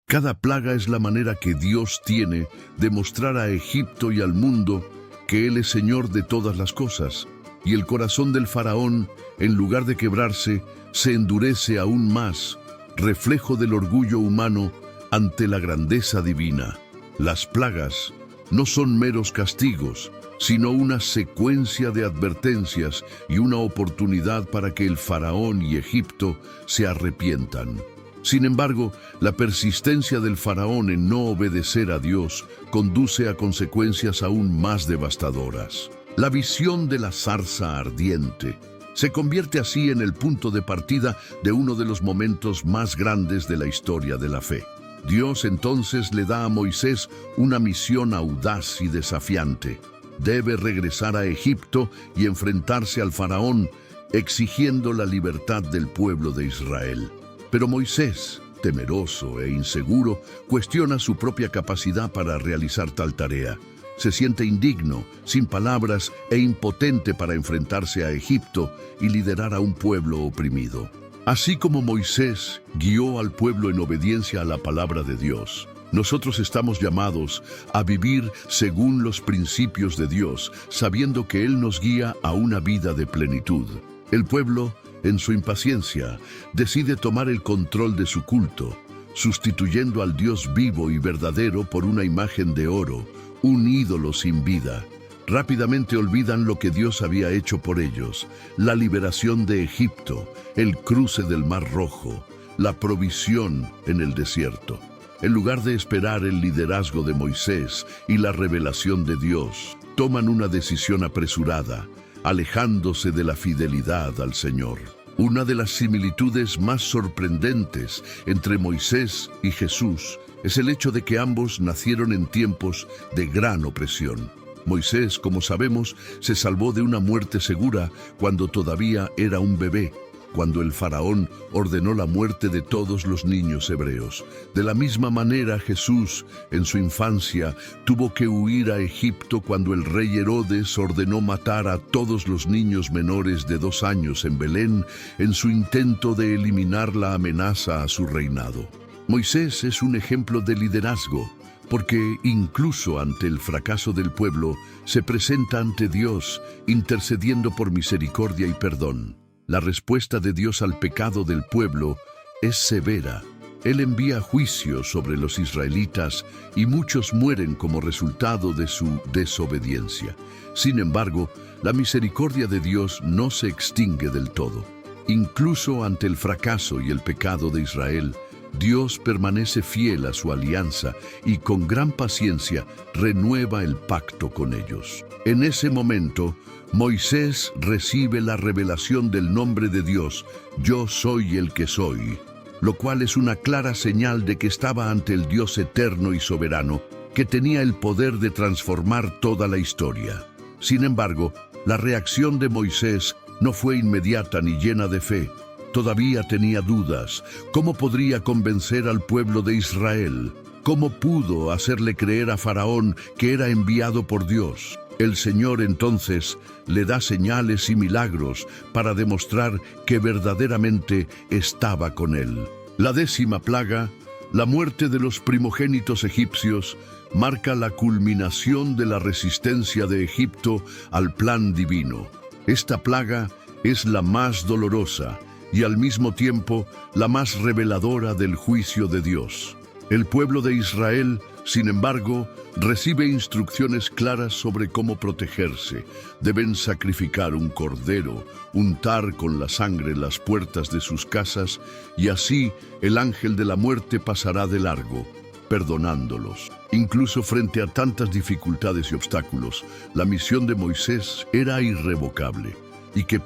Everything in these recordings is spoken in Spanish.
Cada plaga es la manera que Dios tiene de mostrar a Egipto y al mundo que Él es Señor de todas las cosas, y el corazón del faraón, en lugar de quebrarse, se endurece aún más, reflejo del orgullo humano ante la grandeza divina. Las plagas no son meros castigos, sino una secuencia de advertencias y una oportunidad para que el faraón y Egipto se arrepientan. Sin embargo, la persistencia del faraón en no obedecer a Dios conduce a consecuencias aún más devastadoras. La visión de la zarza ardiente se convierte así en el punto de partida de uno de los momentos más grandes de la historia de la fe. Dios entonces le da a Moisés una misión audaz y desafiante. Debe regresar a Egipto y enfrentarse al faraón, exigiendo la libertad del pueblo de Israel. Pero Moisés, temeroso e inseguro, cuestiona su propia capacidad para realizar tal tarea. Se siente indigno, sin palabras e impotente para enfrentarse a Egipto y liderar a un pueblo oprimido. Así como Moisés guió al pueblo en obediencia a la palabra de Dios, nosotros estamos llamados a vivir según los principios de Dios, sabiendo que Él nos guía a una vida de plenitud. El pueblo, en su impaciencia, decide tomar el control de su culto, sustituyendo al Dios vivo y verdadero por una imagen de oro, un ídolo sin vida. Rápidamente olvidan lo que Dios había hecho por ellos, la liberación de Egipto, el cruce del Mar Rojo, la provisión en el desierto. En lugar de esperar el liderazgo de Moisés y la revelación de Dios, toman una decisión apresurada, alejándose de la fidelidad al Señor. Una de las similitudes más sorprendentes entre Moisés y Jesús es el hecho de que ambos nacieron en tiempos de gran opresión. Moisés, como sabemos, se salvó de una muerte segura cuando todavía era un bebé, cuando el faraón ordenó la muerte de todos los niños hebreos. De la misma manera, Jesús, en su infancia, tuvo que huir a Egipto cuando el rey Herodes ordenó matar a todos los niños menores de 2 años en Belén en su intento de eliminar la amenaza a su reinado. Moisés es un ejemplo de liderazgo, porque incluso ante el fracaso del pueblo, se presenta ante Dios, intercediendo por misericordia y perdón. La respuesta de Dios al pecado del pueblo es severa. Él envía juicio sobre los israelitas y muchos mueren como resultado de su desobediencia. Sin embargo, la misericordia de Dios no se extingue del todo. Incluso ante el fracaso y el pecado de Israel, Dios permanece fiel a su alianza y con gran paciencia renueva el pacto con ellos. En ese momento, Moisés recibe la revelación del nombre de Dios, Yo soy el que soy, lo cual es una clara señal de que estaba ante el Dios eterno y soberano, que tenía el poder de transformar toda la historia. Sin embargo, la reacción de Moisés no fue inmediata ni llena de fe. Todavía tenía dudas. ¿Cómo podría convencer al pueblo de Israel? ¿Cómo pudo hacerle creer a Faraón que era enviado por Dios? El Señor entonces le da señales y milagros para demostrar que verdaderamente estaba con él. La 10ª plaga, la muerte de los primogénitos egipcios, marca la culminación de la resistencia de Egipto al plan divino. Esta plaga es la más dolorosa y al mismo tiempo la más reveladora del juicio de Dios. El pueblo de Israel, sin embargo, recibe instrucciones claras sobre cómo protegerse. Deben sacrificar un cordero, untar con la sangre las puertas de sus casas, y así el ángel de la muerte pasará de largo, perdonándolos. Incluso frente a tantas dificultades y obstáculos, la misión de Moisés era irrevocable. Y que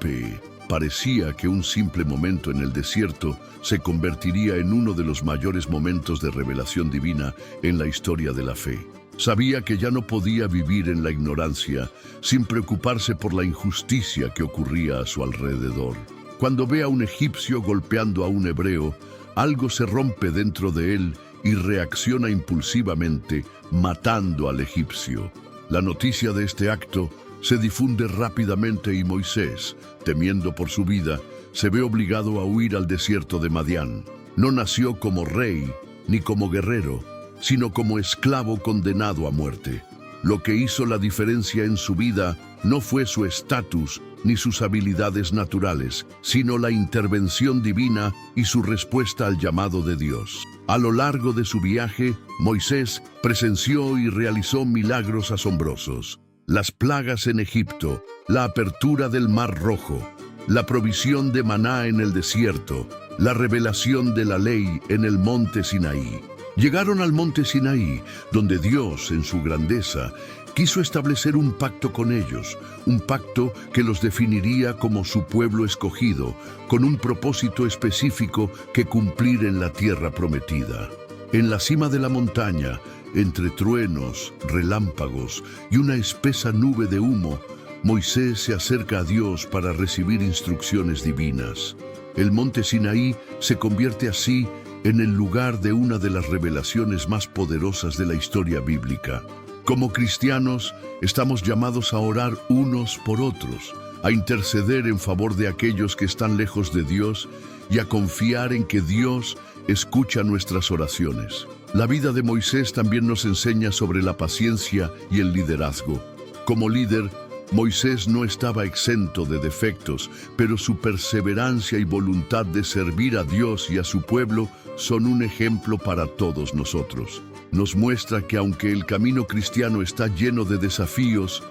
parecía que un simple momento en el desierto se convertiría en uno de los mayores momentos de revelación divina en la historia de la fe. Sabía que ya no podía vivir en la ignorancia, sin preocuparse por la injusticia que ocurría a su alrededor. Cuando ve a un egipcio golpeando a un hebreo, algo se rompe dentro de él y reacciona impulsivamente, matando al egipcio. La noticia de este acto se difunde rápidamente y Moisés, temiendo por su vida, se ve obligado a huir al desierto de Madián. No nació como rey, ni como guerrero, sino como esclavo condenado a muerte. Lo que hizo la diferencia en su vida no fue su estatus ni sus habilidades naturales, sino la intervención divina y su respuesta al llamado de Dios. A lo largo de su viaje, Moisés presenció y realizó milagros asombrosos. Las plagas en Egipto, la apertura del Mar Rojo, la provisión de maná en el desierto, la revelación de la ley en el monte Sinaí. Llegaron al monte Sinaí, donde Dios, en su grandeza, quiso establecer un pacto con ellos, un pacto que los definiría como su pueblo escogido, con un propósito específico que cumplir en la tierra prometida. En la cima de la montaña, entre truenos, relámpagos y una espesa nube de humo, Moisés se acerca a Dios para recibir instrucciones divinas. El monte Sinaí se convierte así en el lugar de una de las revelaciones más poderosas de la historia bíblica. Como cristianos, estamos llamados a orar unos por otros, a interceder en favor de aquellos que están lejos de Dios y a confiar en que Dios escucha nuestras oraciones. La vida de Moisés también nos enseña sobre la paciencia y el liderazgo. Como líder, Moisés no estaba exento de defectos, pero su perseverancia y voluntad de servir a Dios y a su pueblo son un ejemplo para todos nosotros. Nos muestra que aunque el camino cristiano está lleno de desafíos,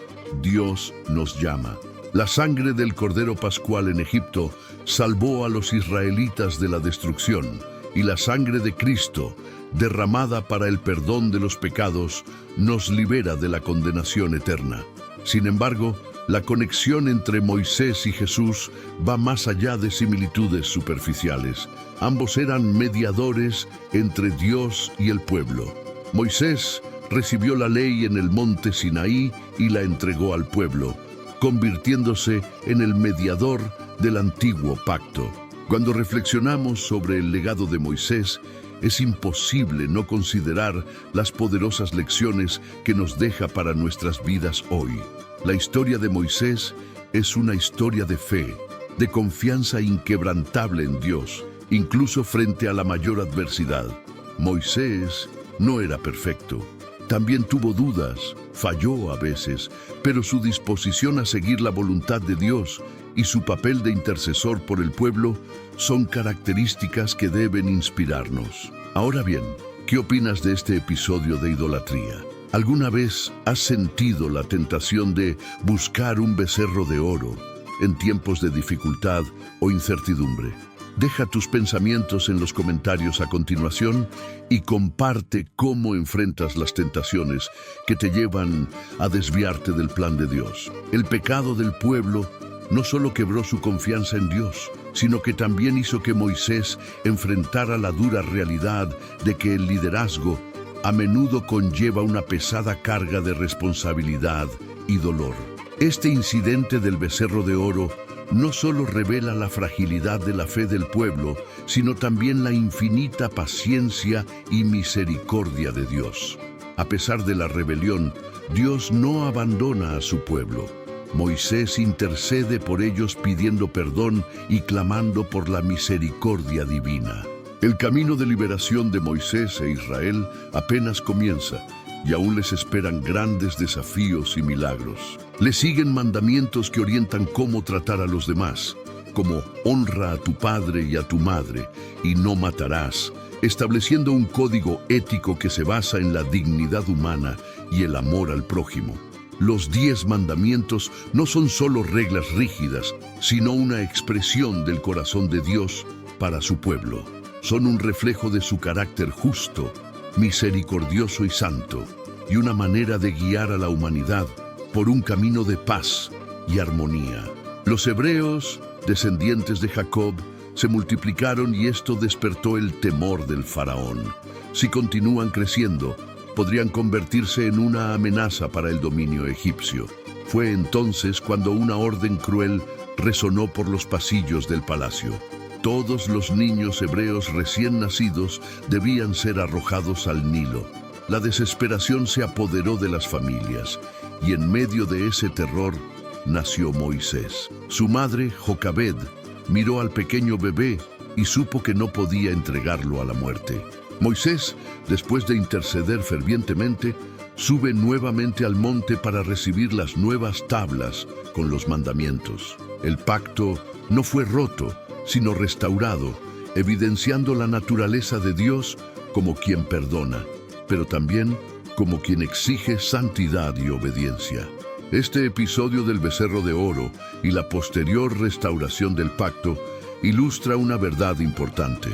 Dios nos llama. La sangre del Cordero Pascual en Egipto salvó a los israelitas de la destrucción, y la sangre de Cristo, derramada para el perdón de los pecados, nos libera de la condenación eterna. Sin embargo, la conexión entre Moisés y Jesús va más allá de similitudes superficiales. Ambos eran mediadores entre Dios y el pueblo. Moisés recibió la ley en el monte Sinaí y la entregó al pueblo, convirtiéndose en el mediador del antiguo pacto. Cuando reflexionamos sobre el legado de Moisés, es imposible no considerar las poderosas lecciones que nos deja para nuestras vidas hoy. La historia de Moisés es una historia de fe, de confianza inquebrantable en Dios, incluso frente a la mayor adversidad. Moisés no era perfecto. También tuvo dudas, falló a veces, pero su disposición a seguir la voluntad de Dios y su papel de intercesor por el pueblo son características que deben inspirarnos. Ahora bien, ¿qué opinas de este episodio de idolatría? ¿Alguna vez has sentido la tentación de buscar un becerro de oro en tiempos de dificultad o incertidumbre? Deja tus pensamientos en los comentarios a continuación y comparte cómo enfrentas las tentaciones que te llevan a desviarte del plan de Dios. El pecado del pueblo no solo quebró su confianza en Dios, sino que también hizo que Moisés enfrentara la dura realidad de que el liderazgo a menudo conlleva una pesada carga de responsabilidad y dolor. Este incidente del becerro de oro no solo revela la fragilidad de la fe del pueblo, sino también la infinita paciencia y misericordia de Dios. A pesar de la rebelión, Dios no abandona a su pueblo. Moisés intercede por ellos pidiendo perdón y clamando por la misericordia divina. El camino de liberación de Moisés e Israel apenas comienza, y aún les esperan grandes desafíos y milagros. Les siguen mandamientos que orientan cómo tratar a los demás, como honra a tu padre y a tu madre, y no matarás, estableciendo un código ético que se basa en la dignidad humana y el amor al prójimo. Los 10 mandamientos no son solo reglas rígidas, sino una expresión del corazón de Dios para su pueblo. Son un reflejo de su carácter justo, misericordioso y santo, y una manera de guiar a la humanidad por un camino de paz y armonía. Los hebreos, descendientes de Jacob, se multiplicaron y esto despertó el temor del faraón. Si continúan creciendo, podrían convertirse en una amenaza para el dominio egipcio. Fue entonces cuando una orden cruel resonó por los pasillos del palacio. Todos los niños hebreos recién nacidos debían ser arrojados al Nilo. La desesperación se apoderó de las familias, y en medio de ese terror nació Moisés. Su madre, Jocabed, miró al pequeño bebé y supo que no podía entregarlo a la muerte. Moisés, después de interceder fervientemente, sube nuevamente al monte para recibir las nuevas tablas con los mandamientos. El pacto no fue roto, sino restaurado, evidenciando la naturaleza de Dios como quien perdona, pero también como quien exige santidad y obediencia. Este episodio del becerro de oro y la posterior restauración del pacto ilustra una verdad importante.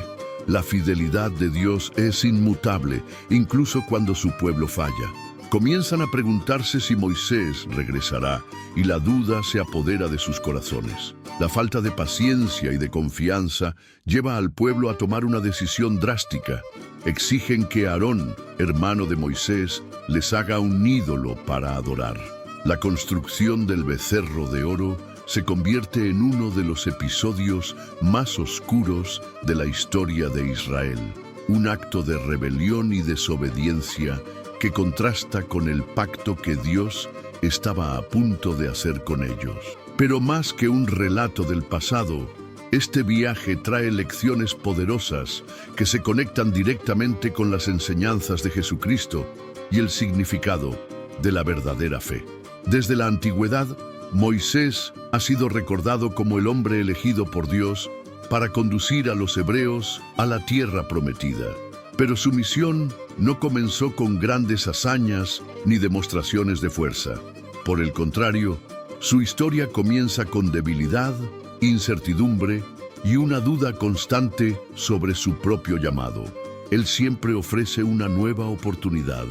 La fidelidad de Dios es inmutable, incluso cuando su pueblo falla. Comienzan a preguntarse si Moisés regresará, y la duda se apodera de sus corazones. La falta de paciencia y de confianza lleva al pueblo a tomar una decisión drástica. Exigen que Aarón, hermano de Moisés, les haga un ídolo para adorar. La construcción del becerro de oro se convierte en uno de los episodios más oscuros de la historia de Israel. Un acto de rebelión y desobediencia que contrasta con el pacto que Dios estaba a punto de hacer con ellos. Pero más que un relato del pasado, este viaje trae lecciones poderosas que se conectan directamente con las enseñanzas de Jesucristo y el significado de la verdadera fe. Desde la antigüedad, Moisés ha sido recordado como el hombre elegido por Dios para conducir a los hebreos a la tierra prometida. Pero su misión no comenzó con grandes hazañas ni demostraciones de fuerza. Por el contrario, su historia comienza con debilidad, incertidumbre y una duda constante sobre su propio llamado. Él siempre ofrece una nueva oportunidad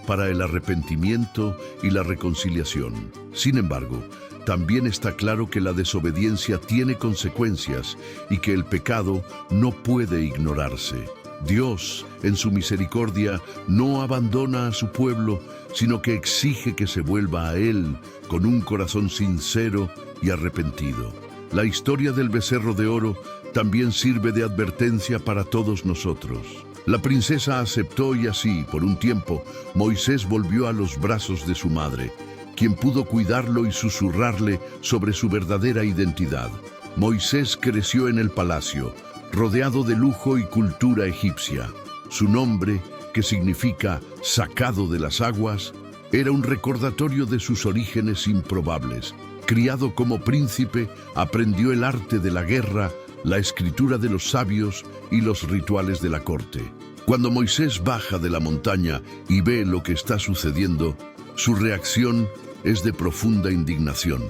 para el arrepentimiento y la reconciliación. Sin embargo, también está claro que la desobediencia tiene consecuencias y que el pecado no puede ignorarse. Dios, en su misericordia, no abandona a su pueblo, sino que exige que se vuelva a Él con un corazón sincero y arrepentido. La historia del becerro de oro también sirve de advertencia para todos nosotros. La princesa aceptó y así, por un tiempo, Moisés volvió a los brazos de su madre, quien pudo cuidarlo y susurrarle sobre su verdadera identidad. Moisés creció en el palacio, rodeado de lujo y cultura egipcia. Su nombre, que significa sacado de las aguas, era un recordatorio de sus orígenes improbables. Criado como príncipe, aprendió el arte de la guerra, la escritura de los sabios y los rituales de la corte. Cuando Moisés baja de la montaña y ve lo que está sucediendo, su reacción es de profunda indignación.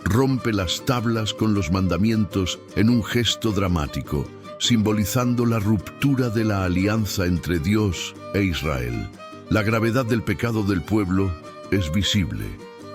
Rompe las tablas con los mandamientos en un gesto dramático, simbolizando la ruptura de la alianza entre Dios e Israel. La gravedad del pecado del pueblo es visible,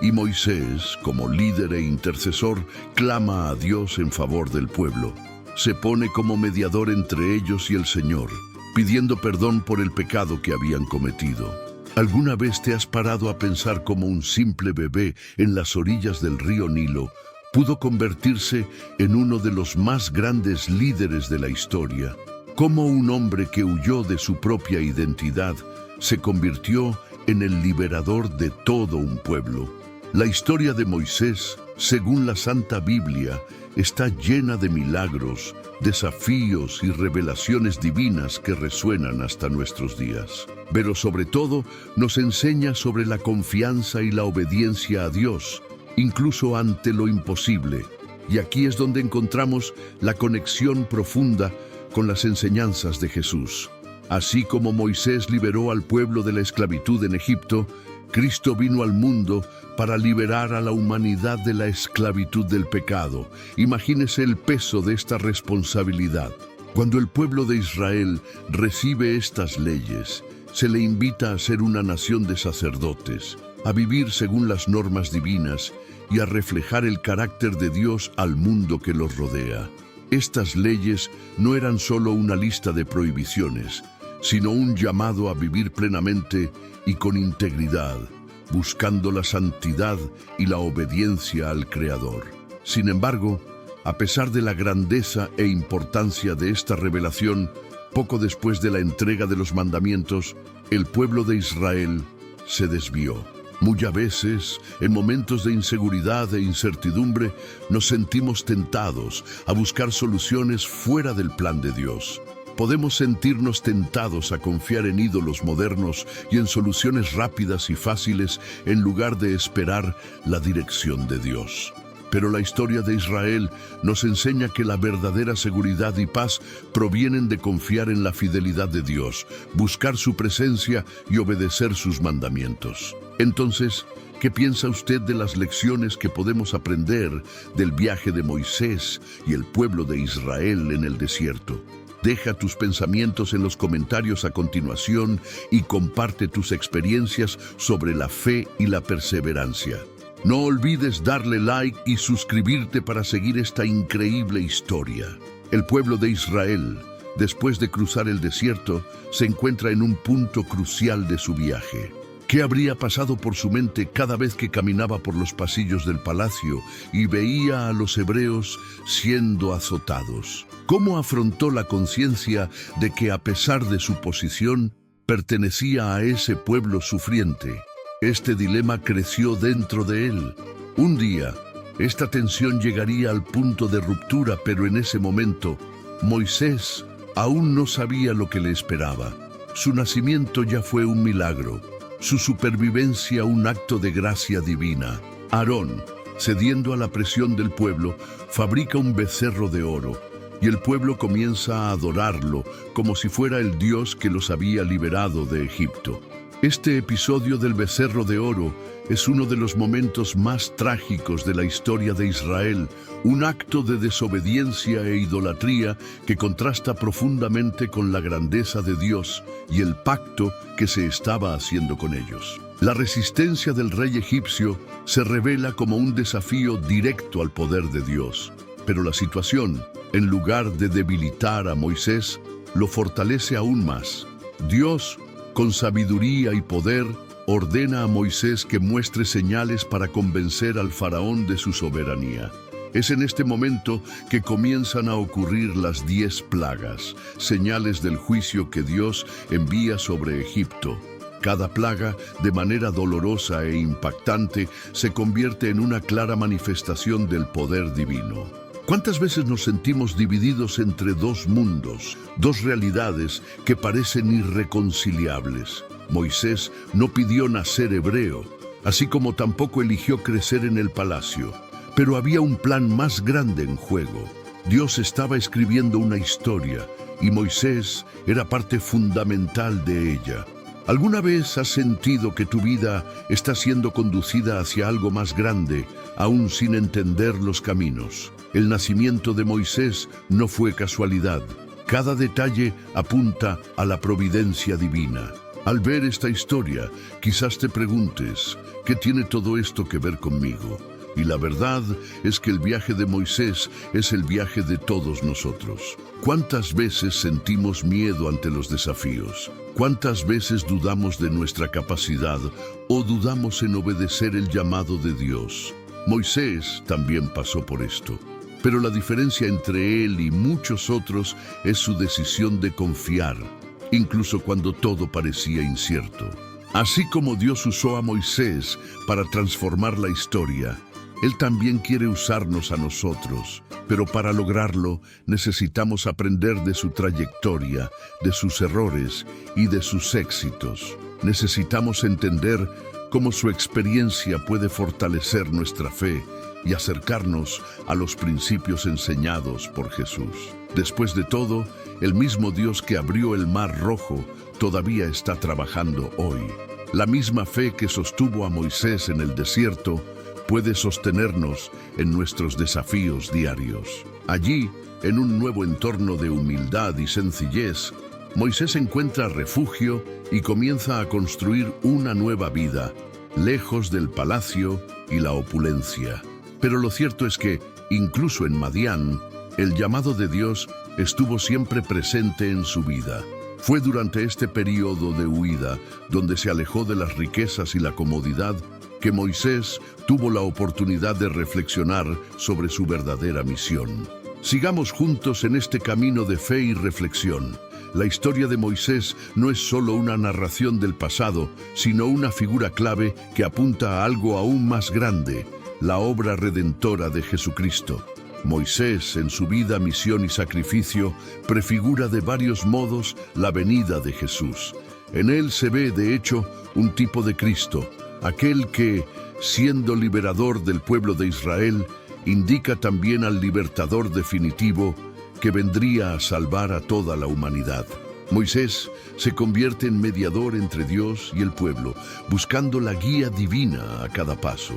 y Moisés, como líder e intercesor, clama a Dios en favor del pueblo. Se pone como mediador entre ellos y el Señor, pidiendo perdón por el pecado que habían cometido. ¿Alguna vez te has parado a pensar cómo un simple bebé en las orillas del río Nilo pudo convertirse en uno de los más grandes líderes de la historia? Cómo un hombre que huyó de su propia identidad se convirtió en el liberador de todo un pueblo. La historia de Moisés, según la Santa Biblia, está llena de milagros, desafíos y revelaciones divinas que resuenan hasta nuestros días. Pero sobre todo, nos enseña sobre la confianza y la obediencia a Dios, incluso ante lo imposible. Y aquí es donde encontramos la conexión profunda con las enseñanzas de Jesús. Así como Moisés liberó al pueblo de la esclavitud en Egipto, Cristo vino al mundo para liberar a la humanidad de la esclavitud del pecado. Imagínese el peso de esta responsabilidad. Cuando el pueblo de Israel recibe estas leyes, se le invita a ser una nación de sacerdotes, a vivir según las normas divinas y a reflejar el carácter de Dios al mundo que los rodea. Estas leyes no eran solo una lista de prohibiciones, sino un llamado a vivir plenamente y con integridad, buscando la santidad y la obediencia al Creador. Sin embargo, a pesar de la grandeza e importancia de esta revelación, poco después de la entrega de los mandamientos, el pueblo de Israel se desvió. Muchas veces, en momentos de inseguridad e incertidumbre, nos sentimos tentados a buscar soluciones fuera del plan de Dios. Podemos sentirnos tentados a confiar en ídolos modernos y en soluciones rápidas y fáciles en lugar de esperar la dirección de Dios. Pero la historia de Israel nos enseña que la verdadera seguridad y paz provienen de confiar en la fidelidad de Dios, buscar su presencia y obedecer sus mandamientos. Entonces, ¿qué piensa usted de las lecciones que podemos aprender del viaje de Moisés y el pueblo de Israel en el desierto? Deja tus pensamientos en los comentarios a continuación y comparte tus experiencias sobre la fe y la perseverancia. No olvides darle like y suscribirte para seguir esta increíble historia. El pueblo de Israel, después de cruzar el desierto, se encuentra en un punto crucial de su viaje. ¿Qué habría pasado por su mente cada vez que caminaba por los pasillos del palacio y veía a los hebreos siendo azotados? ¿Cómo afrontó la conciencia de que, a pesar de su posición, pertenecía a ese pueblo sufriente? Este dilema creció dentro de él. Un día, esta tensión llegaría al punto de ruptura, pero en ese momento, Moisés aún no sabía lo que le esperaba. Su nacimiento ya fue un milagro, su supervivencia un acto de gracia divina. Aarón, cediendo a la presión del pueblo, fabrica un becerro de oro, y el pueblo comienza a adorarlo como si fuera el Dios que los había liberado de Egipto. Este episodio del becerro de oro es uno de los momentos más trágicos de la historia de Israel, un acto de desobediencia e idolatría que contrasta profundamente con la grandeza de Dios y el pacto que se estaba haciendo con ellos. La resistencia del rey egipcio se revela como un desafío directo al poder de Dios, pero la situación, en lugar de debilitar a Moisés, lo fortalece aún más. Dios, con sabiduría y poder, ordena a Moisés que muestre señales para convencer al faraón de su soberanía. Es en este momento que comienzan a ocurrir las 10 plagas, señales del juicio que Dios envía sobre Egipto. Cada plaga, de manera dolorosa e impactante, se convierte en una clara manifestación del poder divino. ¿Cuántas veces nos sentimos divididos entre dos mundos, dos realidades que parecen irreconciliables? Moisés no pidió nacer hebreo, así como tampoco eligió crecer en el palacio. Pero había un plan más grande en juego. Dios estaba escribiendo una historia y Moisés era parte fundamental de ella. ¿Alguna vez has sentido que tu vida está siendo conducida hacia algo más grande, aún sin entender los caminos? El nacimiento de Moisés no fue casualidad. Cada detalle apunta a la providencia divina. Al ver esta historia, quizás te preguntes, ¿qué tiene todo esto que ver conmigo? Y la verdad es que el viaje de Moisés es el viaje de todos nosotros. ¿Cuántas veces sentimos miedo ante los desafíos? ¿Cuántas veces dudamos de nuestra capacidad o dudamos en obedecer el llamado de Dios? Moisés también pasó por esto. Pero la diferencia entre él y muchos otros es su decisión de confiar, incluso cuando todo parecía incierto. Así como Dios usó a Moisés para transformar la historia, Él también quiere usarnos a nosotros, pero para lograrlo necesitamos aprender de su trayectoria, de sus errores y de sus éxitos. Necesitamos entender cómo su experiencia puede fortalecer nuestra fe y acercarnos a los principios enseñados por Jesús. Después de todo, el mismo Dios que abrió el Mar Rojo todavía está trabajando hoy. La misma fe que sostuvo a Moisés en el desierto puede sostenernos en nuestros desafíos diarios. Allí, en un nuevo entorno de humildad y sencillez, Moisés encuentra refugio y comienza a construir una nueva vida, lejos del palacio y la opulencia. Pero lo cierto es que, incluso en Madián, el llamado de Dios estuvo siempre presente en su vida. Fue durante este periodo de huida, donde se alejó de las riquezas y la comodidad, que Moisés tuvo la oportunidad de reflexionar sobre su verdadera misión. Sigamos juntos en este camino de fe y reflexión. La historia de Moisés no es solo una narración del pasado, sino una figura clave que apunta a algo aún más grande, la obra redentora de Jesucristo. Moisés, en su vida, misión y sacrificio, prefigura de varios modos la venida de Jesús. En él se ve, de hecho, un tipo de Cristo, aquel que, siendo liberador del pueblo de Israel, indica también al libertador definitivo que vendría a salvar a toda la humanidad. Moisés se convierte en mediador entre Dios y el pueblo, buscando la guía divina a cada paso.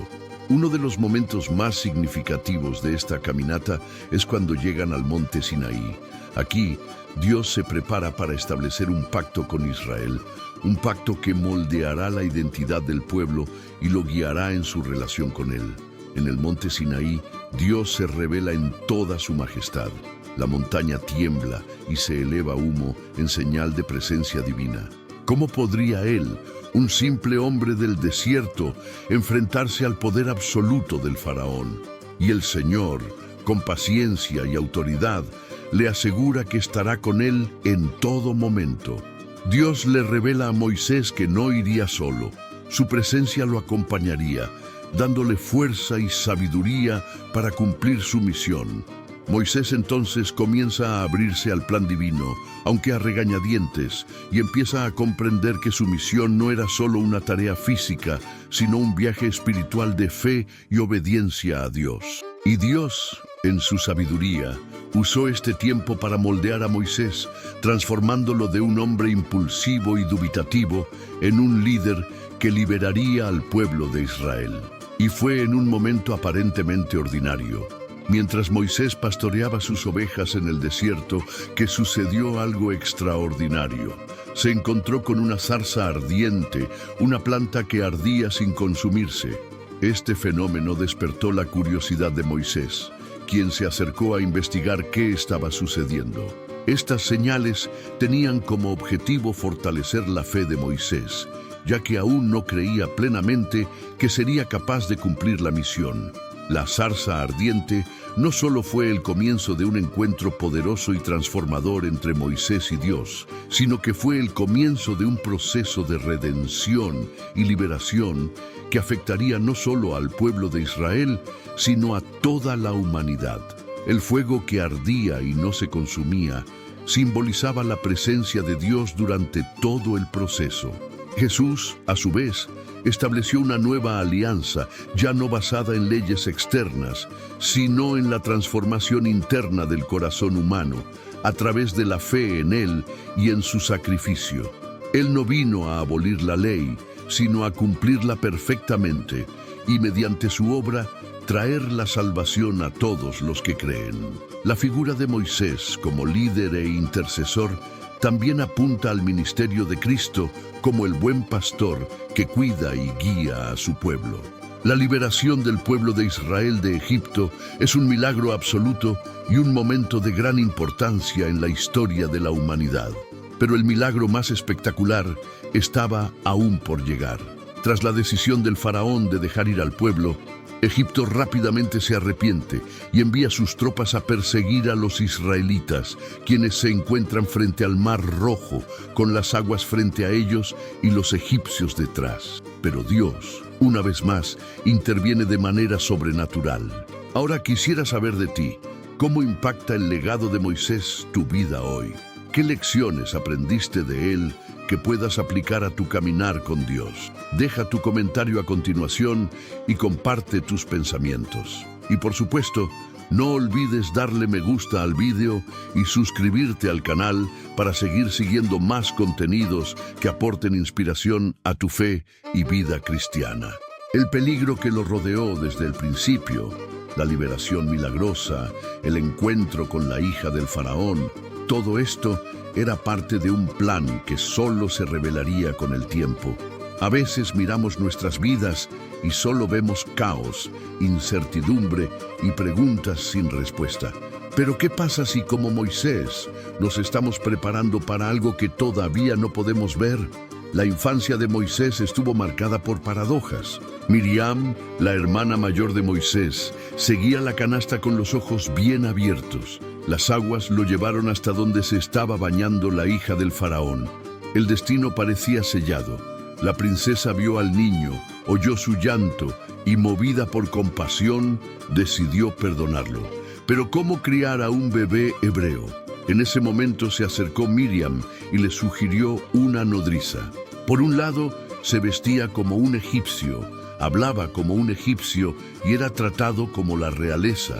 Uno de los momentos más significativos de esta caminata es cuando llegan al monte Sinaí. Aquí, Dios se prepara para establecer un pacto con Israel, un pacto que moldeará la identidad del pueblo y lo guiará en su relación con él. En el monte Sinaí, Dios se revela en toda su majestad. La montaña tiembla y se eleva humo en señal de presencia divina. ¿Cómo podría él, un simple hombre del desierto, enfrentarse al poder absoluto del faraón? Y el Señor, con paciencia y autoridad, le asegura que estará con él en todo momento. Dios le revela a Moisés que no iría solo. Su presencia lo acompañaría, dándole fuerza y sabiduría para cumplir su misión. Moisés entonces comienza a abrirse al plan divino, aunque a regañadientes, y empieza a comprender que su misión no era solo una tarea física, sino un viaje espiritual de fe y obediencia a Dios. Y Dios, en su sabiduría, usó este tiempo para moldear a Moisés, transformándolo de un hombre impulsivo y dubitativo en un líder que liberaría al pueblo de Israel. Y fue en un momento aparentemente ordinario, mientras Moisés pastoreaba sus ovejas en el desierto, que sucedió algo extraordinario. Se encontró con una zarza ardiente, una planta que ardía sin consumirse. Este fenómeno despertó la curiosidad de Moisés, quien se acercó a investigar qué estaba sucediendo. Estas señales tenían como objetivo fortalecer la fe de Moisés, ya que aún no creía plenamente que sería capaz de cumplir la misión. La zarza ardiente no solo fue el comienzo de un encuentro poderoso y transformador entre Moisés y Dios, sino que fue el comienzo de un proceso de redención y liberación que afectaría no solo al pueblo de Israel, sino a toda la humanidad. El fuego que ardía y no se consumía simbolizaba la presencia de Dios durante todo el proceso. Jesús, a su vez, estableció una nueva alianza, ya no basada en leyes externas, sino en la transformación interna del corazón humano, a través de la fe en Él y en su sacrificio. Él no vino a abolir la ley, sino a cumplirla perfectamente, y mediante su obra, traer la salvación a todos los que creen. La figura de Moisés como líder e intercesor también apunta al ministerio de Cristo como el buen pastor que cuida y guía a su pueblo. La liberación del pueblo de Israel de Egipto es un milagro absoluto y un momento de gran importancia en la historia de la humanidad. Pero el milagro más espectacular estaba aún por llegar. Tras la decisión del faraón de dejar ir al pueblo, Egipto rápidamente se arrepiente y envía sus tropas a perseguir a los israelitas, quienes se encuentran frente al Mar Rojo, con las aguas frente a ellos y los egipcios detrás. Pero Dios, una vez más, interviene de manera sobrenatural. Ahora quisiera saber de ti, ¿cómo impacta el legado de Moisés tu vida hoy? ¿Qué lecciones aprendiste de él que puedas aplicar a tu caminar con Dios? Deja tu comentario a continuación y comparte tus pensamientos. Y por supuesto, no olvides darle me gusta al vídeo y suscribirte al canal para seguir siguiendo más contenidos que aporten inspiración a tu fe y vida cristiana. El peligro que lo rodeó desde el principio, la liberación milagrosa, el encuentro con la hija del faraón, todo esto era parte de un plan que solo se revelaría con el tiempo. A veces miramos nuestras vidas y solo vemos caos, incertidumbre y preguntas sin respuesta. Pero ¿qué pasa si, como Moisés, nos estamos preparando para algo que todavía no podemos ver? La infancia de Moisés estuvo marcada por paradojas. Miriam, la hermana mayor de Moisés, seguía la canasta con los ojos bien abiertos. Las aguas lo llevaron hasta donde se estaba bañando la hija del faraón. El destino parecía sellado. La princesa vio al niño, oyó su llanto y, movida por compasión, decidió perdonarlo. Pero ¿cómo criar a un bebé hebreo? En ese momento se acercó Miriam y le sugirió una nodriza. Por un lado, se vestía como un egipcio, hablaba como un egipcio y era tratado como la realeza.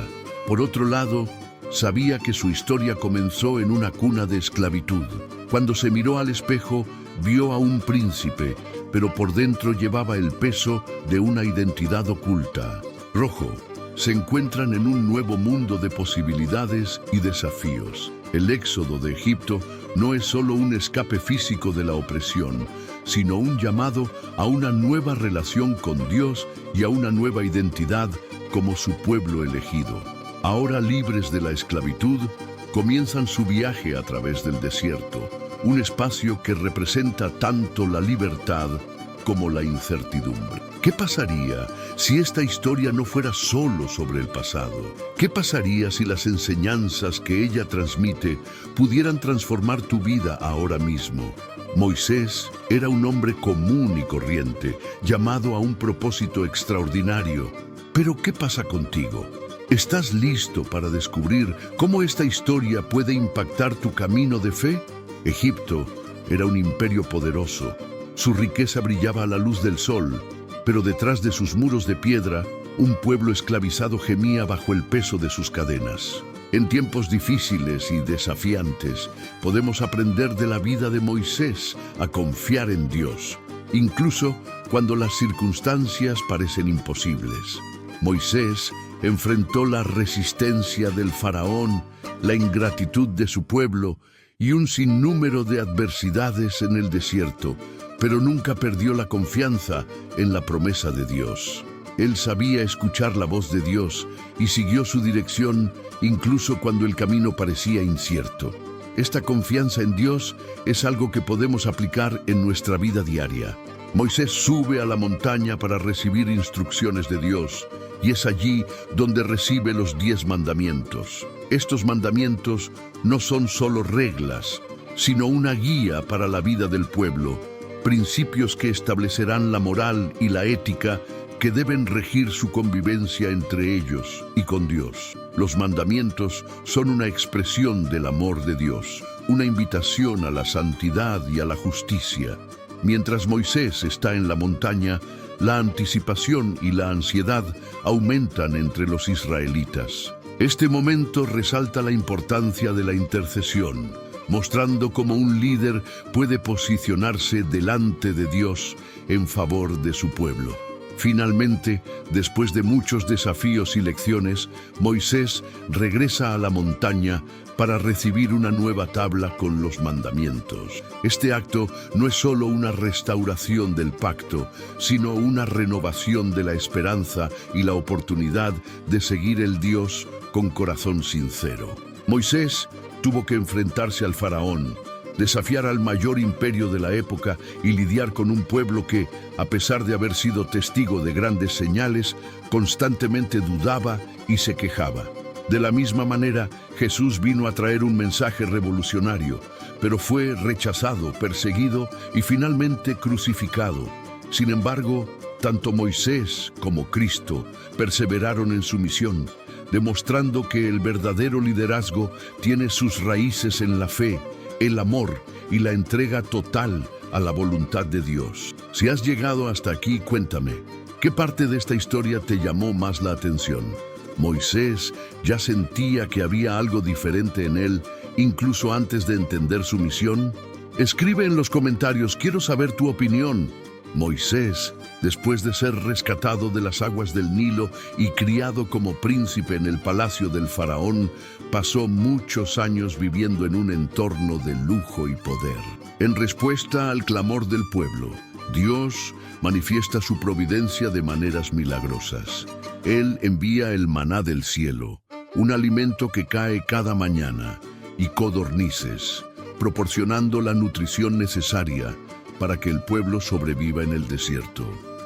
Por otro lado, sabía que su historia comenzó en una cuna de esclavitud. Cuando se miró al espejo, vio a un príncipe, pero por dentro llevaba el peso de una identidad oculta. Rojo, se encuentran en un nuevo mundo de posibilidades y desafíos. El éxodo de Egipto no es solo un escape físico de la opresión, sino un llamado a una nueva relación con Dios y a una nueva identidad como su pueblo elegido. Ahora libres de la esclavitud, comienzan su viaje a través del desierto, un espacio que representa tanto la libertad como la incertidumbre. ¿Qué pasaría si esta historia no fuera solo sobre el pasado? ¿Qué pasaría si las enseñanzas que ella transmite pudieran transformar tu vida ahora mismo? Moisés era un hombre común y corriente, llamado a un propósito extraordinario. Pero ¿qué pasa contigo? ¿Estás listo para descubrir cómo esta historia puede impactar tu camino de fe? Egipto era un imperio poderoso. Su riqueza brillaba a la luz del sol, pero detrás de sus muros de piedra, un pueblo esclavizado gemía bajo el peso de sus cadenas. En tiempos difíciles y desafiantes, podemos aprender de la vida de Moisés a confiar en Dios, incluso cuando las circunstancias parecen imposibles. Moisés enfrentó la resistencia del faraón, la ingratitud de su pueblo y un sinnúmero de adversidades en el desierto, pero nunca perdió la confianza en la promesa de Dios. Él sabía escuchar la voz de Dios y siguió su dirección incluso cuando el camino parecía incierto. Esta confianza en Dios es algo que podemos aplicar en nuestra vida diaria. Moisés sube a la montaña para recibir instrucciones de Dios y es allí donde recibe los 10 mandamientos. Estos mandamientos no son solo reglas, sino una guía para la vida del pueblo, principios que establecerán la moral y la ética que deben regir su convivencia entre ellos y con Dios. Los mandamientos son una expresión del amor de Dios, una invitación a la santidad y a la justicia. Mientras Moisés está en la montaña, la anticipación y la ansiedad aumentan entre los israelitas. Este momento resalta la importancia de la intercesión, mostrando cómo un líder puede posicionarse delante de Dios en favor de su pueblo. Finalmente, después de muchos desafíos y lecciones, Moisés regresa a la montaña para recibir una nueva tabla con los mandamientos. Este acto no es solo una restauración del pacto, sino una renovación de la esperanza y la oportunidad de seguir el Dios con corazón sincero. Moisés tuvo que enfrentarse al faraón, desafiar al mayor imperio de la época y lidiar con un pueblo que, a pesar de haber sido testigo de grandes señales, constantemente dudaba y se quejaba. De la misma manera, Jesús vino a traer un mensaje revolucionario, pero fue rechazado, perseguido y finalmente crucificado. Sin embargo, tanto Moisés como Cristo perseveraron en su misión, demostrando que el verdadero liderazgo tiene sus raíces en la fe, el amor y la entrega total a la voluntad de Dios. Si has llegado hasta aquí, cuéntame, ¿qué parte de esta historia te llamó más la atención? ¿Moisés ya sentía que había algo diferente en él, incluso antes de entender su misión? Escribe en los comentarios, quiero saber tu opinión. Moisés, después de ser rescatado de las aguas del Nilo y criado como príncipe en el palacio del faraón, pasó muchos años viviendo en un entorno de lujo y poder. En respuesta al clamor del pueblo, Dios manifiesta su providencia de maneras milagrosas. Él envía el maná del cielo, un alimento que cae cada mañana, y codornices, proporcionando la nutrición necesaria para que el pueblo sobreviva en el desierto.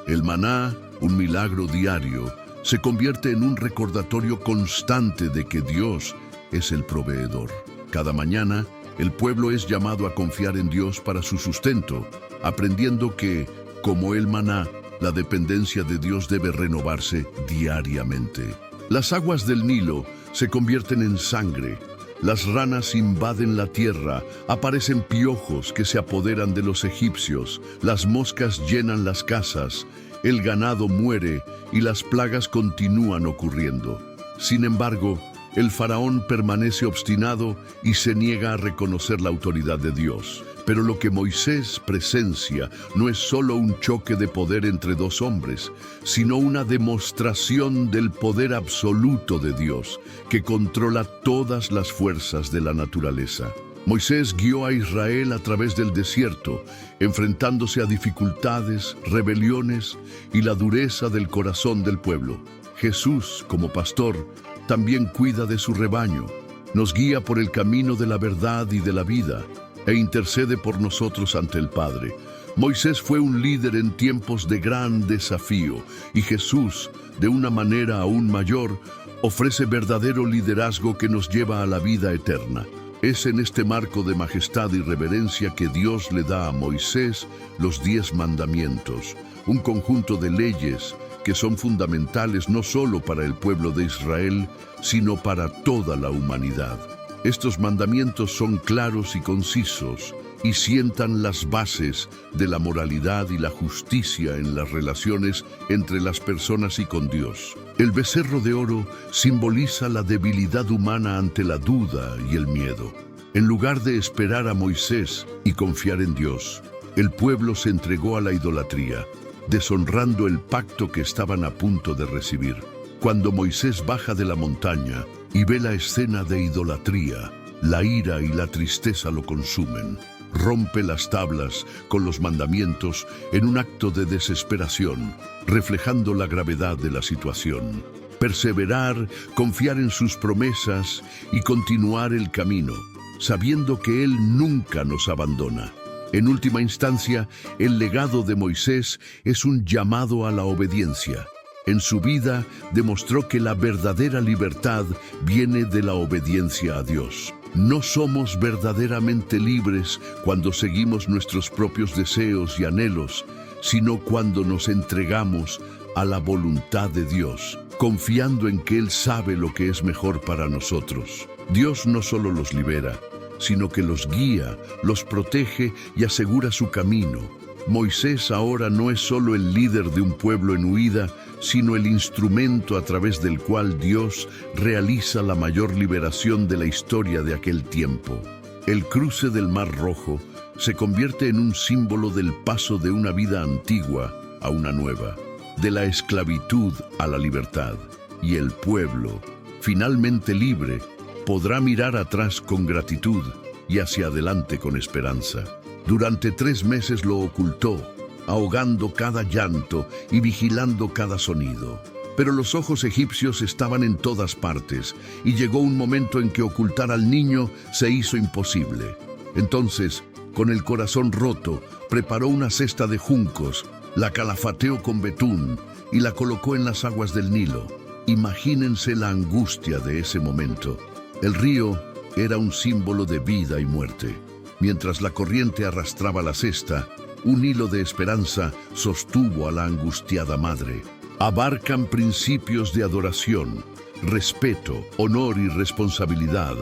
El maná, un milagro diario, se convierte en un recordatorio constante de que Dios es el proveedor. Cada mañana, el pueblo es llamado a confiar en Dios para su sustento, aprendiendo que, como el maná, la dependencia de Dios debe renovarse diariamente. Las aguas del Nilo se convierten en sangre. Las ranas invaden la tierra, aparecen piojos que se apoderan de los egipcios, las moscas llenan las casas, el ganado muere y las plagas continúan ocurriendo. Sin embargo, el faraón permanece obstinado y se niega a reconocer la autoridad de Dios. Pero lo que Moisés presencia no es solo un choque de poder entre dos hombres, sino una demostración del poder absoluto de Dios, que controla todas las fuerzas de la naturaleza. Moisés guió a Israel a través del desierto, enfrentándose a dificultades, rebeliones y la dureza del corazón del pueblo. Jesús, como pastor, también cuida de su rebaño, nos guía por el camino de la verdad y de la vida, e intercede por nosotros ante el Padre. Moisés fue un líder en tiempos de gran desafío, y Jesús, de una manera aún mayor, ofrece verdadero liderazgo que nos lleva a la vida eterna. Es en este marco de majestad y reverencia que Dios le da a Moisés los 10 mandamientos, un conjunto de leyes que son fundamentales no solo para el pueblo de Israel, sino para toda la humanidad. Estos mandamientos son claros y concisos y sientan las bases de la moralidad y la justicia en las relaciones entre las personas y con Dios. El becerro de oro simboliza la debilidad humana ante la duda y el miedo. En lugar de esperar a Moisés y confiar en Dios, el pueblo se entregó a la idolatría, deshonrando el pacto que estaban a punto de recibir. Cuando Moisés baja de la montaña y ve la escena de idolatría, la ira y la tristeza lo consumen. Rompe las tablas con los mandamientos en un acto de desesperación, reflejando la gravedad de la situación. Perseverar, confiar en sus promesas y continuar el camino, sabiendo que Él nunca nos abandona. En última instancia, el legado de Moisés es un llamado a la obediencia. En su vida demostró que la verdadera libertad viene de la obediencia a Dios. No somos verdaderamente libres cuando seguimos nuestros propios deseos y anhelos, sino cuando nos entregamos a la voluntad de Dios, confiando en que Él sabe lo que es mejor para nosotros. Dios no solo los libera, sino que los guía, los protege y asegura su camino. Moisés ahora no es solo el líder de un pueblo en huida, sino el instrumento a través del cual Dios realiza la mayor liberación de la historia de aquel tiempo. El cruce del Mar Rojo se convierte en un símbolo del paso de una vida antigua a una nueva, de la esclavitud a la libertad, y el pueblo, finalmente libre, podrá mirar atrás con gratitud y hacia adelante con esperanza. Durante 3 meses lo ocultó, ahogando cada llanto y vigilando cada sonido. Pero los ojos egipcios estaban en todas partes, y llegó un momento en que ocultar al niño se hizo imposible. Entonces, con el corazón roto, preparó una cesta de juncos, la calafateó con betún y la colocó en las aguas del Nilo. Imagínense la angustia de ese momento. El río era un símbolo de vida y muerte. Mientras la corriente arrastraba la cesta, un hilo de esperanza sostuvo a la angustiada madre. Abarcan principios de adoración, respeto, honor y responsabilidad,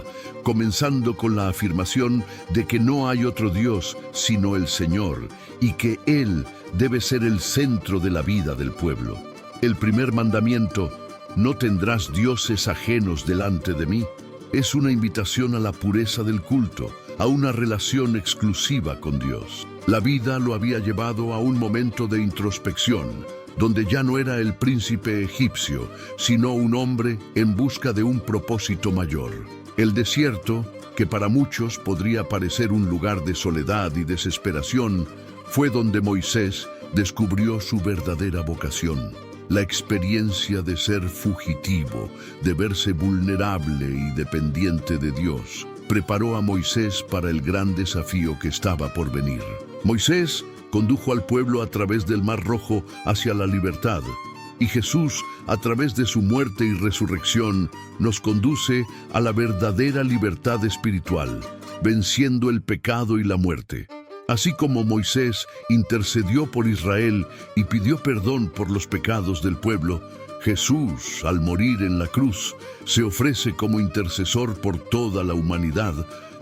comenzando con la afirmación de que no hay otro Dios sino el Señor y que Él debe ser el centro de la vida del pueblo. El primer mandamiento, no tendrás dioses ajenos delante de mí, es una invitación a la pureza del culto, a una relación exclusiva con Dios. La vida lo había llevado a un momento de introspección, donde ya no era el príncipe egipcio, sino un hombre en busca de un propósito mayor. El desierto, que para muchos podría parecer un lugar de soledad y desesperación, fue donde Moisés descubrió su verdadera vocación. La experiencia de ser fugitivo, de verse vulnerable y dependiente de Dios, preparó a Moisés para el gran desafío que estaba por venir. Moisés condujo al pueblo a través del Mar Rojo hacia la libertad, y Jesús, a través de su muerte y resurrección, nos conduce a la verdadera libertad espiritual, venciendo el pecado y la muerte. Así como Moisés intercedió por Israel y pidió perdón por los pecados del pueblo, Jesús, al morir en la cruz, se ofrece como intercesor por toda la humanidad,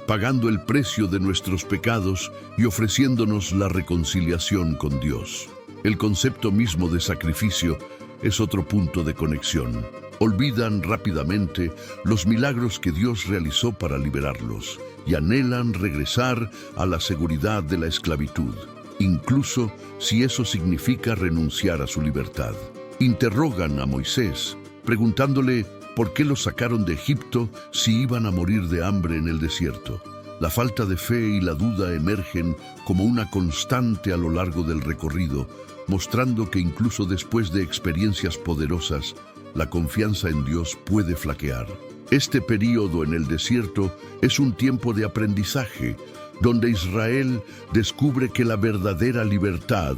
pagando el precio de nuestros pecados y ofreciéndonos la reconciliación con Dios. El concepto mismo de sacrificio es otro punto de conexión. Olvidan rápidamente los milagros que Dios realizó para liberarlos y anhelan regresar a la seguridad de la esclavitud, incluso si eso significa renunciar a su libertad. Interrogan a Moisés, preguntándole por qué los sacaron de Egipto si iban a morir de hambre en el desierto. La falta de fe y la duda emergen como una constante a lo largo del recorrido, mostrando que incluso después de experiencias poderosas, la confianza en Dios puede flaquear. Este período en el desierto es un tiempo de aprendizaje, donde Israel descubre que la verdadera libertad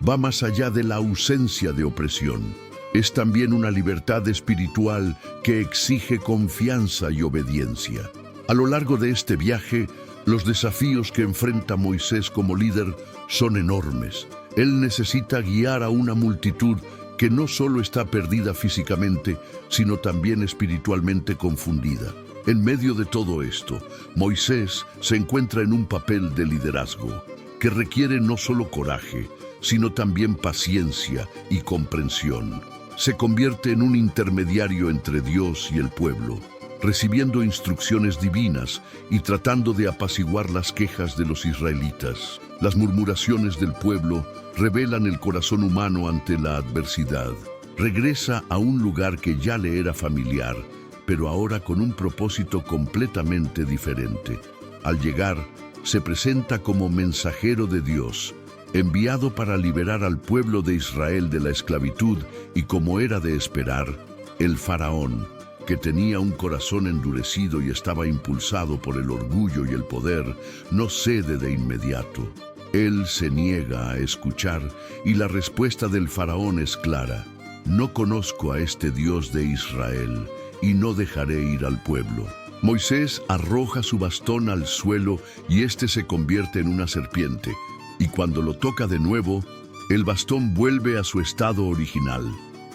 va más allá de la ausencia de opresión. Es también una libertad espiritual que exige confianza y obediencia. A lo largo de este viaje, los desafíos que enfrenta Moisés como líder son enormes. Él necesita guiar a una multitud que no solo está perdida físicamente, sino también espiritualmente confundida. En medio de todo esto, Moisés se encuentra en un papel de liderazgo que requiere no solo coraje, sino también paciencia y comprensión. Se convierte en un intermediario entre Dios y el pueblo, recibiendo instrucciones divinas y tratando de apaciguar las quejas de los israelitas. Las murmuraciones del pueblo revelan el corazón humano ante la adversidad. Regresa a un lugar que ya le era familiar, pero ahora con un propósito completamente diferente. Al llegar, se presenta como mensajero de Dios, enviado para liberar al pueblo de Israel de la esclavitud, y como era de esperar, el faraón, que tenía un corazón endurecido y estaba impulsado por el orgullo y el poder, no cede de inmediato. Él se niega a escuchar y la respuesta del faraón es clara: no conozco a este Dios de Israel y no dejaré ir al pueblo. Moisés arroja su bastón al suelo y éste se convierte en una serpiente, y cuando lo toca de nuevo, el bastón vuelve a su estado original.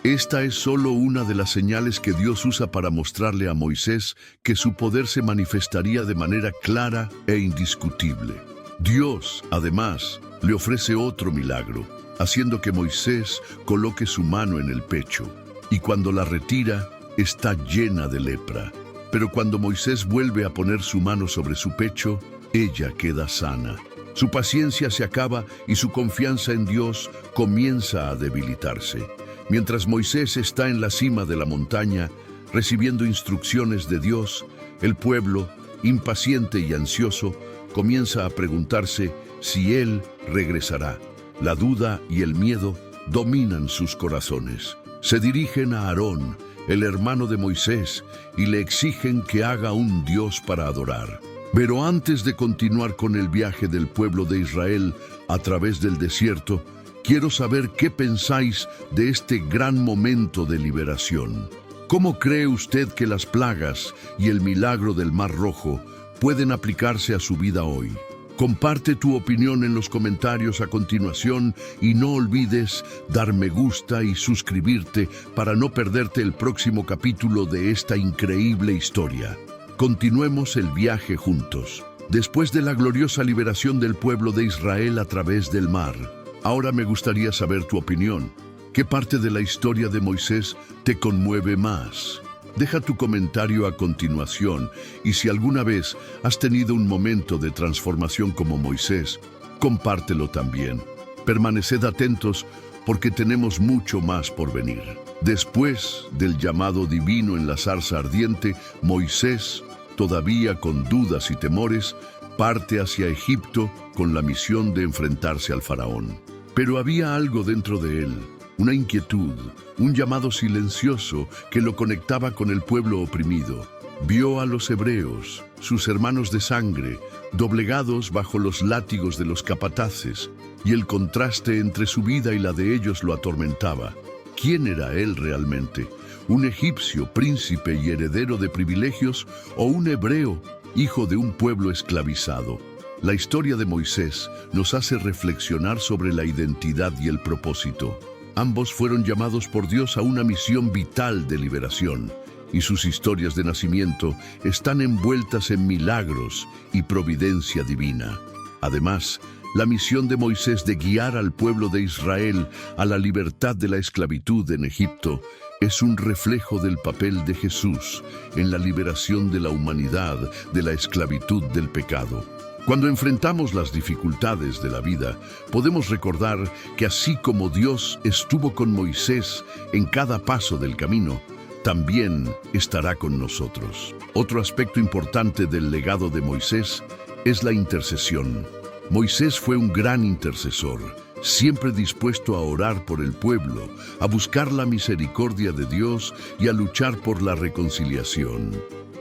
Esta es solo una de las señales que Dios usa para mostrarle a Moisés que su poder se manifestaría de manera clara e indiscutible. Dios, además, le ofrece otro milagro, haciendo que Moisés coloque su mano en el pecho, y cuando la retira, está llena de lepra. Pero cuando Moisés vuelve a poner su mano sobre su pecho, ella queda sana. Su paciencia se acaba y su confianza en Dios comienza a debilitarse. Mientras Moisés está en la cima de la montaña, recibiendo instrucciones de Dios, el pueblo, impaciente y ansioso, comienza a preguntarse si él regresará. La duda y el miedo dominan sus corazones. Se dirigen a Aarón, el hermano de Moisés, y le exigen que haga un Dios para adorar. Pero antes de continuar con el viaje del pueblo de Israel a través del desierto, quiero saber qué pensáis de este gran momento de liberación. ¿Cómo cree usted que las plagas y el milagro del Mar Rojo pueden aplicarse a su vida hoy? Comparte tu opinión en los comentarios a continuación y no olvides dar me gusta y suscribirte para no perderte el próximo capítulo de esta increíble historia. Continuemos el viaje juntos. Después de la gloriosa liberación del pueblo de Israel a través del mar, ahora me gustaría saber tu opinión. ¿Qué parte de la historia de Moisés te conmueve más? Deja tu comentario a continuación, y si alguna vez has tenido un momento de transformación como Moisés, compártelo también. Permaneced atentos porque tenemos mucho más por venir. Después del llamado divino en la zarza ardiente, Moisés, todavía con dudas y temores, parte hacia Egipto con la misión de enfrentarse al faraón. Pero había algo dentro de él, una inquietud, un llamado silencioso que lo conectaba con el pueblo oprimido. Vio a los hebreos, sus hermanos de sangre, doblegados bajo los látigos de los capataces, y el contraste entre su vida y la de ellos lo atormentaba. ¿Quién era él realmente? ¿Un egipcio, príncipe y heredero de privilegios, o un hebreo, hijo de un pueblo esclavizado? La historia de Moisés nos hace reflexionar sobre la identidad y el propósito. Ambos fueron llamados por Dios a una misión vital de liberación, y sus historias de nacimiento están envueltas en milagros y providencia divina. Además, la misión de Moisés de guiar al pueblo de Israel a la libertad de la esclavitud en Egipto es un reflejo del papel de Jesús en la liberación de la humanidad de la esclavitud del pecado. Cuando enfrentamos las dificultades de la vida, podemos recordar que así como Dios estuvo con Moisés en cada paso del camino, también estará con nosotros. Otro aspecto importante del legado de Moisés es la intercesión. Moisés fue un gran intercesor, siempre dispuesto a orar por el pueblo, a buscar la misericordia de Dios y a luchar por la reconciliación.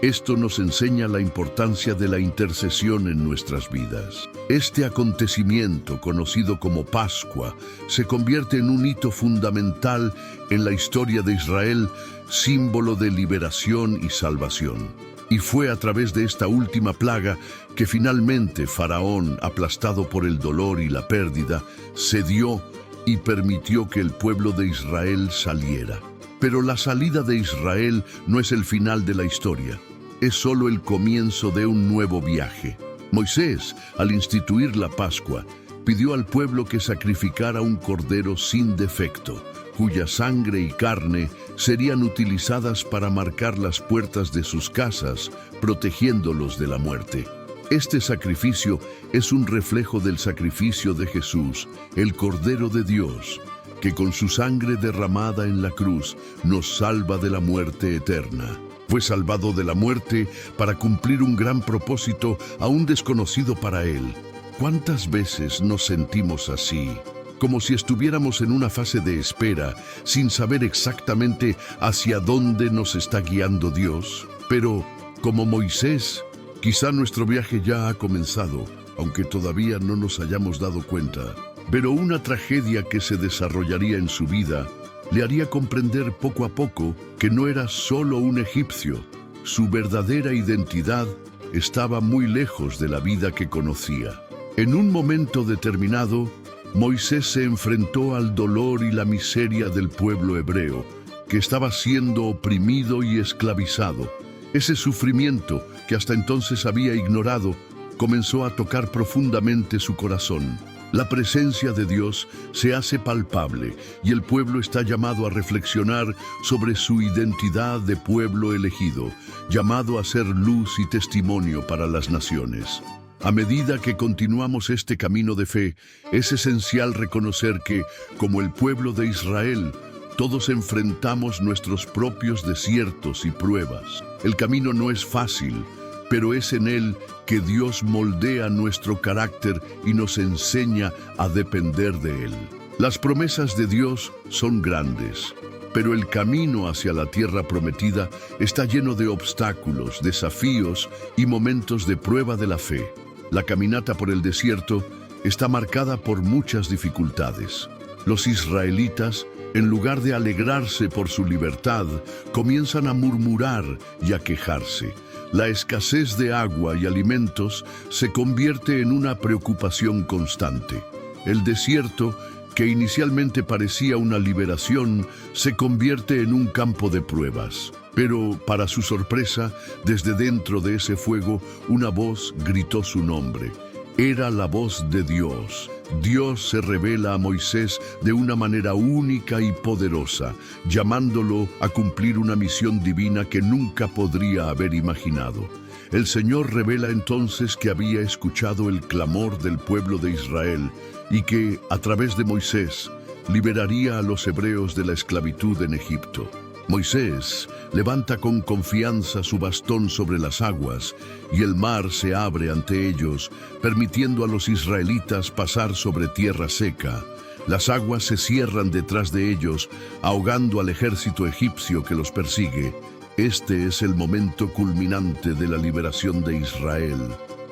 Esto nos enseña la importancia de la intercesión en nuestras vidas. Este acontecimiento, conocido como Pascua, se convierte en un hito fundamental en la historia de Israel, símbolo de liberación y salvación. Y fue a través de esta última plaga que finalmente Faraón, aplastado por el dolor y la pérdida, cedió y permitió que el pueblo de Israel saliera. Pero la salida de Israel no es el final de la historia, es solo el comienzo de un nuevo viaje. Moisés, al instituir la Pascua, pidió al pueblo que sacrificara un cordero sin defecto, cuya sangre y carne serían utilizadas para marcar las puertas de sus casas, protegiéndolos de la muerte. Este sacrificio es un reflejo del sacrificio de Jesús, el Cordero de Dios, que con su sangre derramada en la cruz nos salva de la muerte eterna. Fue salvado de la muerte para cumplir un gran propósito aún desconocido para él. ¿Cuántas veces nos sentimos así? Como si estuviéramos en una fase de espera, sin saber exactamente hacia dónde nos está guiando Dios. Pero, como Moisés, quizá nuestro viaje ya ha comenzado, aunque todavía no nos hayamos dado cuenta. Pero una tragedia que se desarrollaría en su vida le haría comprender poco a poco que no era solo un egipcio. Su verdadera identidad estaba muy lejos de la vida que conocía. En un momento determinado, Moisés se enfrentó al dolor y la miseria del pueblo hebreo, que estaba siendo oprimido y esclavizado. Ese sufrimiento, que hasta entonces había ignorado, comenzó a tocar profundamente su corazón. La presencia de Dios se hace palpable y el pueblo está llamado a reflexionar sobre su identidad de pueblo elegido, llamado a ser luz y testimonio para las naciones. A medida que continuamos este camino de fe, es esencial reconocer que, como el pueblo de Israel, todos enfrentamos nuestros propios desiertos y pruebas. El camino no es fácil, pero es en él que Dios moldea nuestro carácter y nos enseña a depender de él. Las promesas de Dios son grandes, pero el camino hacia la tierra prometida está lleno de obstáculos, desafíos y momentos de prueba de la fe. La caminata por el desierto está marcada por muchas dificultades. Los israelitas, en lugar de alegrarse por su libertad, comienzan a murmurar y a quejarse. La escasez de agua y alimentos se convierte en una preocupación constante. El desierto, que inicialmente parecía una liberación, se convierte en un campo de pruebas. Pero, para su sorpresa, desde dentro de ese fuego, una voz gritó su nombre. Era la voz de Dios. Dios se revela a Moisés de una manera única y poderosa, llamándolo a cumplir una misión divina que nunca podría haber imaginado. El Señor revela entonces que había escuchado el clamor del pueblo de Israel y que, a través de Moisés, liberaría a los hebreos de la esclavitud en Egipto. Moisés levanta con confianza su bastón sobre las aguas y el mar se abre ante ellos, permitiendo a los israelitas pasar sobre tierra seca. Las aguas se cierran detrás de ellos, ahogando al ejército egipcio que los persigue. Este es el momento culminante de la liberación de Israel.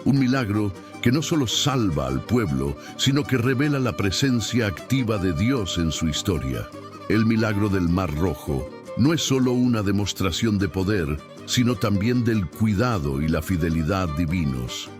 Un milagro que no solo salva al pueblo, sino que revela la presencia activa de Dios en su historia. El milagro del Mar Rojo no es solo una demostración de poder, sino también del cuidado y la fidelidad divinos.